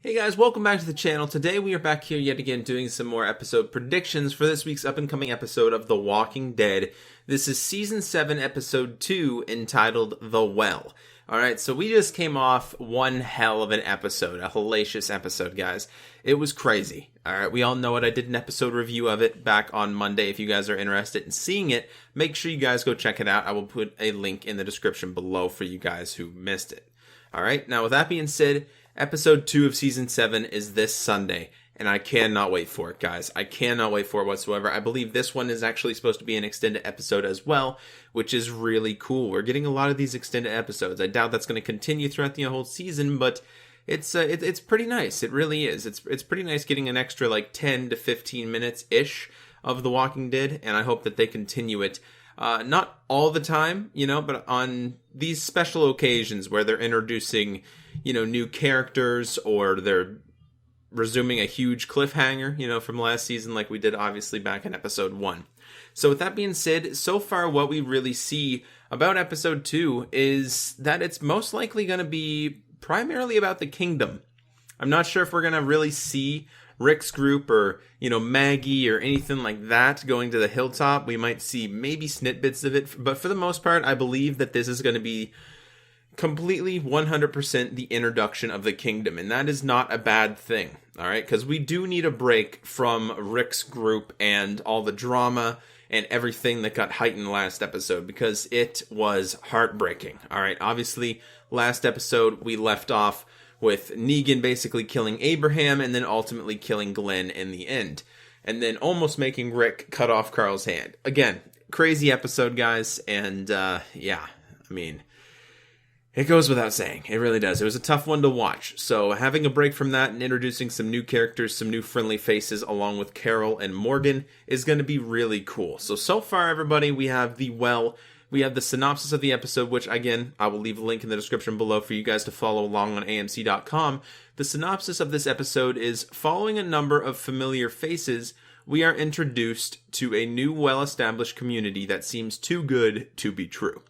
Hey guys, welcome back to the channel. Today we are back here yet again doing some more episode predictions for this week's up-and-coming episode of The Walking Dead. This is Season 7, Episode 2, entitled The Well. Alright, so we just came off one hell of an episode, a hellacious episode, guys. It was crazy. Alright, we all know it. I did an episode review of it back on Monday. If you guys are interested in seeing it, make sure you guys go check it out. I will put a link in the description below for you guys who missed it. Alright, now with that being said, Episode 2 of Season 7 is this Sunday, and I cannot wait for it, guys. I cannot wait for it whatsoever. I believe this one is actually supposed to be an extended episode as well, which is really cool. We're getting a lot of these extended episodes. I doubt that's going to continue throughout the whole season, but it's pretty nice. It really is. It's pretty nice getting an extra like 10 to 15 minutes-ish of The Walking Dead, and I hope that they continue it. Not all the time, but on these special occasions where they're introducing, new characters or they're resuming a huge cliffhanger, from last season like we did obviously back in episode 1. So with that being said, so far what we really see about episode 2 is that it's most likely going to be primarily about the kingdom. I'm not sure if we're going to really see Rick's group or, Maggie or anything like that going to the hilltop. We might see maybe snippets of it, but for the most part, I believe that this is going to be completely 100% the introduction of the kingdom, and that is not a bad thing, alright? Because we do need a break from Rick's group and all the drama and everything that got heightened last episode, because it was heartbreaking, alright? Obviously, last episode, we left off with Negan basically killing Abraham and then ultimately killing Glenn in the end. And then almost making Rick cut off Carl's hand. Again, crazy episode, guys. And, it goes without saying. It really does. It was a tough one to watch. So having a break from that and introducing some new characters, some new friendly faces, along with Carol and Morgan is going to be really cool. So far, everybody, we have the Well. We have the synopsis of the episode, which, again, I will leave a link in the description below for you guys to follow along on AMC.com. The synopsis of this episode is, following a number of familiar faces, we are introduced to a new well-established community that seems too good to be true.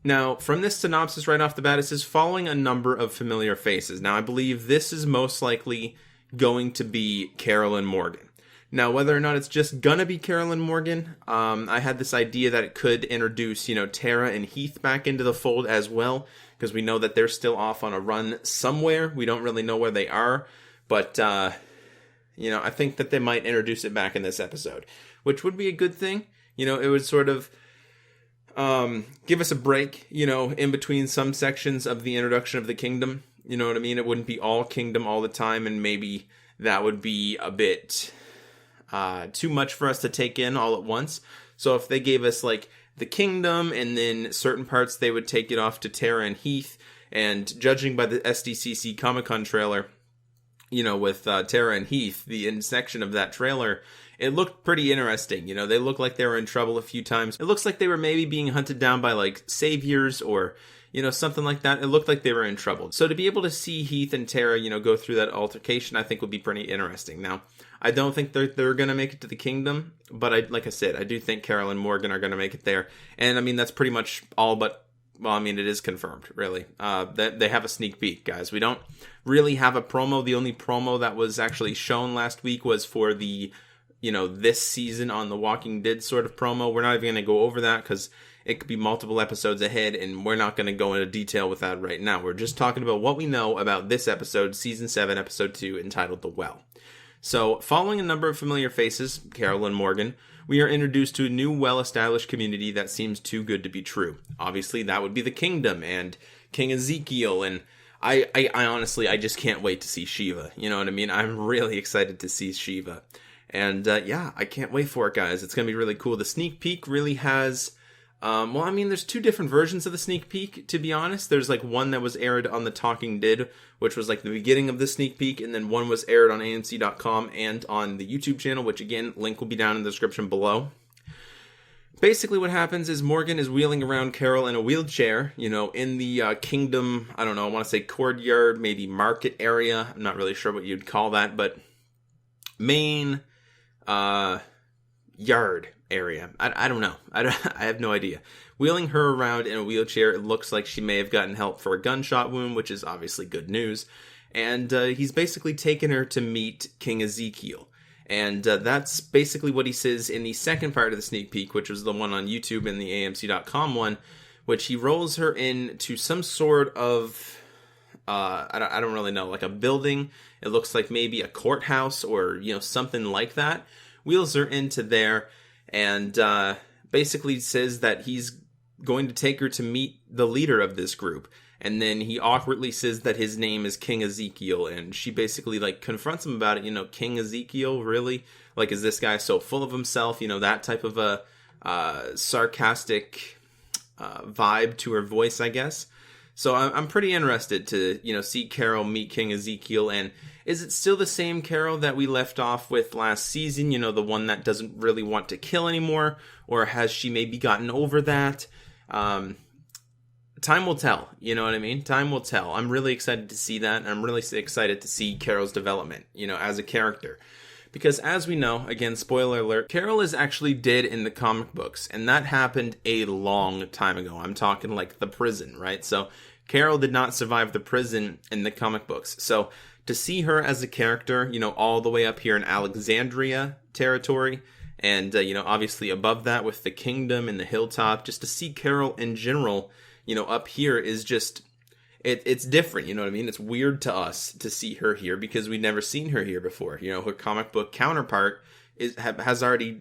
Now, from this synopsis right off the bat, it says, following a number of familiar faces. Now, I believe this is most likely going to be Carol and Morgan. Now, whether or not it's just gonna be Carol and Morgan, I had this idea that it could introduce, Tara and Heath back into the fold as well, because we know that they're still off on a run somewhere. We don't really know where they are, but, I think that they might introduce it back in this episode, which would be a good thing. It would sort of give us a break, in between some sections of the introduction of the kingdom. You know what I mean? It wouldn't be all kingdom all the time, and maybe that would be a bit too much for us to take in all at once. So if they gave us like the kingdom and then certain parts, they would take it off to Tara and Heath. And judging by the SDCC Comic-Con trailer, with Tara and Heath, the end section of that trailer, it looked pretty interesting. They looked like they were in trouble a few times. It looks like they were maybe being hunted down by like saviors or something like that. It looked like they were in trouble. So to be able to see Heath and Tara, go through that altercation, I think would be pretty interesting. Now, I don't think they're going to make it to the kingdom, but like I said, I do think Carol and Morgan are going to make it there. And that's pretty much all but, it is confirmed, really. That they have a sneak peek, guys. We don't really have a promo. The only promo that was actually shown last week was for the, this season on The Walking Dead sort of promo. We're not even going to go over that because it could be multiple episodes ahead, and we're not going to go into detail with that right now. We're just talking about what we know about this episode, Season 7, Episode 2, entitled The Well. So, following a number of familiar faces, Carol and Morgan, we are introduced to a new well-established community that seems too good to be true. Obviously, that would be the kingdom and King Ezekiel, and I honestly, I just can't wait to see Shiva. You know what I mean? I'm really excited to see Shiva. And, I can't wait for it, guys. It's going to be really cool. The sneak peek really has... there's two different versions of the sneak peek, to be honest. There's like one that was aired on The Talking Dead, which was like the beginning of the sneak peek, and then one was aired on AMC.com and on the YouTube channel, which again, link will be down in the description below. Basically what happens is Morgan is wheeling around Carol in a wheelchair, in the kingdom, I don't know, I want to say courtyard, maybe market area. I'm not really sure what you'd call that, but main yard area. I don't know. I have no idea. Wheeling her around in a wheelchair, it looks like she may have gotten help for a gunshot wound, which is obviously good news. and he's basically taken her to meet King Ezekiel. And that's basically what he says in the second part of the sneak peek, which was the one on YouTube and the AMC.com one, which he rolls her into some sort of, I don't really know, like a building. It looks like maybe a courthouse or, something like that. Wheels her into there and basically says that he's going to take her to meet the leader of this group. And then he awkwardly says that his name is King Ezekiel, and she basically, confronts him about it, King Ezekiel, really? Is this guy so full of himself? That type of a sarcastic vibe to her voice, I guess. So I'm pretty interested to, see Carol meet King Ezekiel, and is it still the same Carol that we left off with last season, the one that doesn't really want to kill anymore, or has she maybe gotten over that? Time will tell, you know what I mean? Time will tell. I'm really excited to see that, and I'm really excited to see Carol's development, as a character. Because as we know, again, spoiler alert, Carol is actually dead in the comic books, and that happened a long time ago. I'm talking the prison, right? So Carol did not survive the prison in the comic books. So to see her as a character, all the way up here in Alexandria territory, and, obviously above that with the kingdom and the hilltop, just to see Carol in general, up here is just, it's different, you know what I mean? It's weird to us to see her here because we've never seen her here before. Her comic book counterpart has already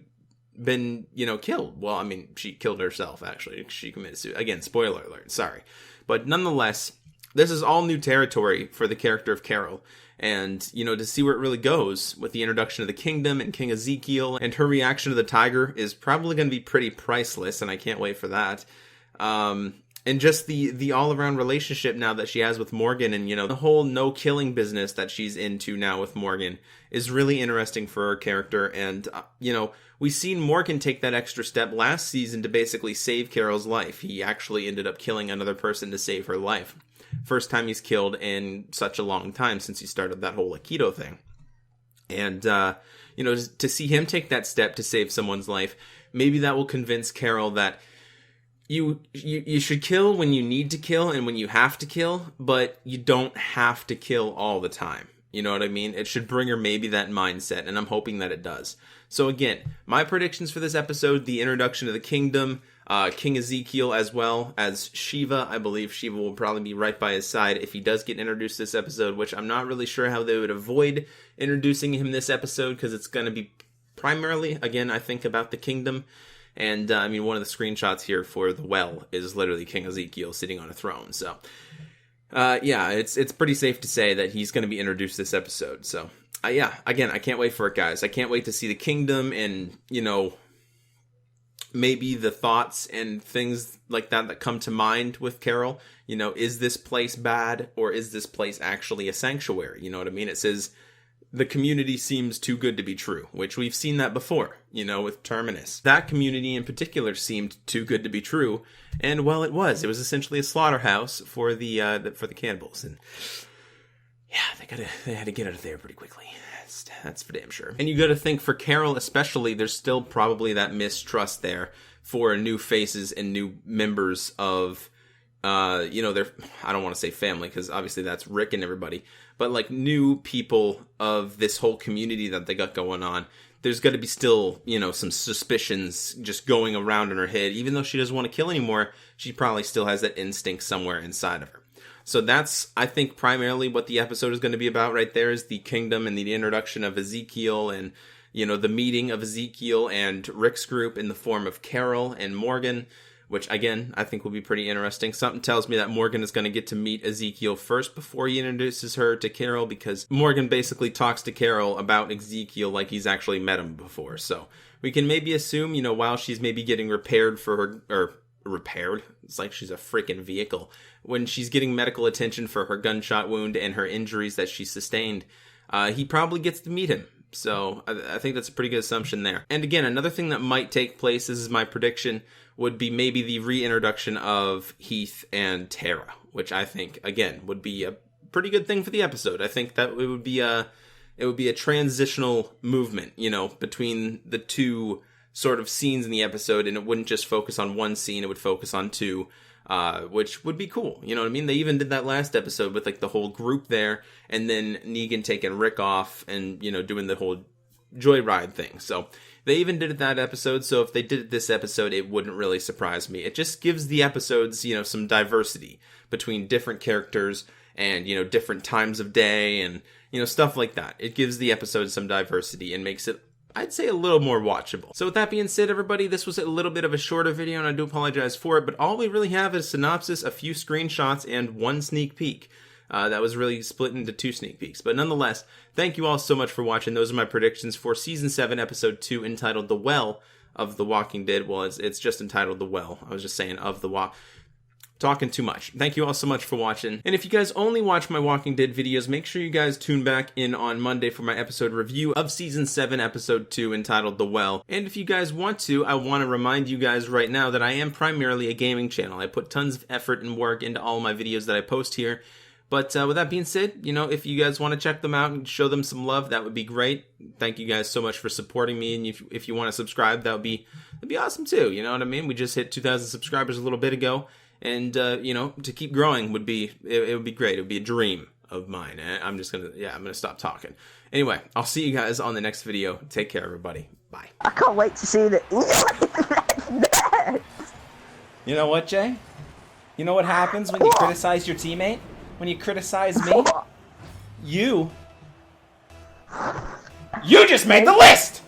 been, killed. Well, I mean, she killed herself, actually. She committed suicide. Again, spoiler alert, sorry. But nonetheless, this is all new territory for the character of Carol. And, to see where it really goes with the introduction of the kingdom and King Ezekiel and her reaction to the tiger is probably going to be pretty priceless, and I can't wait for that. And just the all-around relationship now that she has with Morgan and, the whole no-killing business that she's into now with Morgan is really interesting for her character. And, we've seen Morgan take that extra step last season to basically save Carol's life. He actually ended up killing another person to save her life. First time he's killed in such a long time since he started that whole Aikido thing. And, to see him take that step to save someone's life, maybe that will convince Carol that you should kill when you need to kill and when you have to kill, but you don't have to kill all the time. You know what I mean? It should bring her maybe that mindset, and I'm hoping that it does. So again, my predictions for this episode, the introduction of the kingdom, King Ezekiel as well as Shiva. I believe Shiva will probably be right by his side if he does get introduced this episode, which I'm not really sure how they would avoid introducing him this episode because it's going to be primarily, again, I think about the kingdom. And, one of the screenshots here for the well is literally King Ezekiel sitting on a throne. So, it's pretty safe to say that he's going to be introduced this episode. So, again, I can't wait for it, guys. I can't wait to see the kingdom and, maybe the thoughts and things like that come to mind with Carol. Is this place bad or is this place actually a sanctuary? You know what I mean? It says the community seems too good to be true, which we've seen that before, with Terminus. That community in particular seemed too good to be true, and well, it was. It was essentially a slaughterhouse for the cannibals, and yeah, they had to get out of there pretty quickly. That's for damn sure. And you got to think for Carol especially, there's still probably that mistrust there for new faces and new members of their, I don't want to say family because obviously that's Rick and everybody, but new people of this whole community that they got going on. There's got to be still, some suspicions just going around in her head. Even though she doesn't want to kill anymore, she probably still has that instinct somewhere inside of her. So that's, I think, primarily what the episode is going to be about right there is the kingdom and the introduction of Ezekiel and, the meeting of Ezekiel and Rick's group in the form of Carol and Morgan, which, again, I think will be pretty interesting. Something tells me that Morgan is going to get to meet Ezekiel first before he introduces her to Carol, because Morgan basically talks to Carol about Ezekiel like he's actually met him before. So we can maybe assume, while she's maybe getting repaired for her, or repaired, it's like she's a freaking vehicle, when she's getting medical attention for her gunshot wound and her injuries that she sustained, he probably gets to meet him. So I think that's a pretty good assumption there. And again, another thing that might take place, this is my prediction, would be maybe the reintroduction of Heath and Tara, which I think, again, would be a pretty good thing for the episode. I think that it would be a transitional movement, between the two sort of scenes in the episode, and it wouldn't just focus on one scene, it would focus on two. which would be cool. You know what I mean? They even did that last episode with like the whole group there, and then Negan taking Rick off and, you know, doing the whole joyride thing. So they even did it that episode. So if they did it this episode, it wouldn't really surprise me. It just gives the episodes, you know, some diversity between different characters and, you know, different times of day and, you know, stuff like that. It gives the episode some diversity and makes it, I'd say, a little more watchable. So with that being said, everybody, this was a little bit of a shorter video, and I do apologize for it, but all we really have is a synopsis, a few screenshots, and one sneak peek. That was really split into 2 sneak peeks. But nonetheless, thank you all so much for watching. Those are my predictions for Season 7, Episode 2, entitled The Well of The Walking Dead. Well, it's just entitled The Well. I was just saying of the Talking too much. Thank you all so much for watching. And if you guys only watch my Walking Dead videos, make sure you guys tune back in on Monday for my episode review of Season 7, Episode 2, entitled The Well. And if you guys want to, I want to remind you guys right now that I am primarily a gaming channel. I put tons of effort and work into all my videos that I post here. But with that being said, you know, if you guys want to check them out and show them some love, that would be great. Thank you guys so much for supporting me. And if you want to subscribe, that'd be awesome too. You know what I mean? We just hit 2,000 subscribers a little bit ago. And, you know, to keep growing would be, it would be great. It would be a dream of mine. I'm just going to, I'm going to stop talking. Anyway, I'll see you guys on the next video. Take care, everybody. Bye. I can't wait to see the... You know what, Jay? You know what happens when you criticize your teammate? When you criticize me? You just made the list!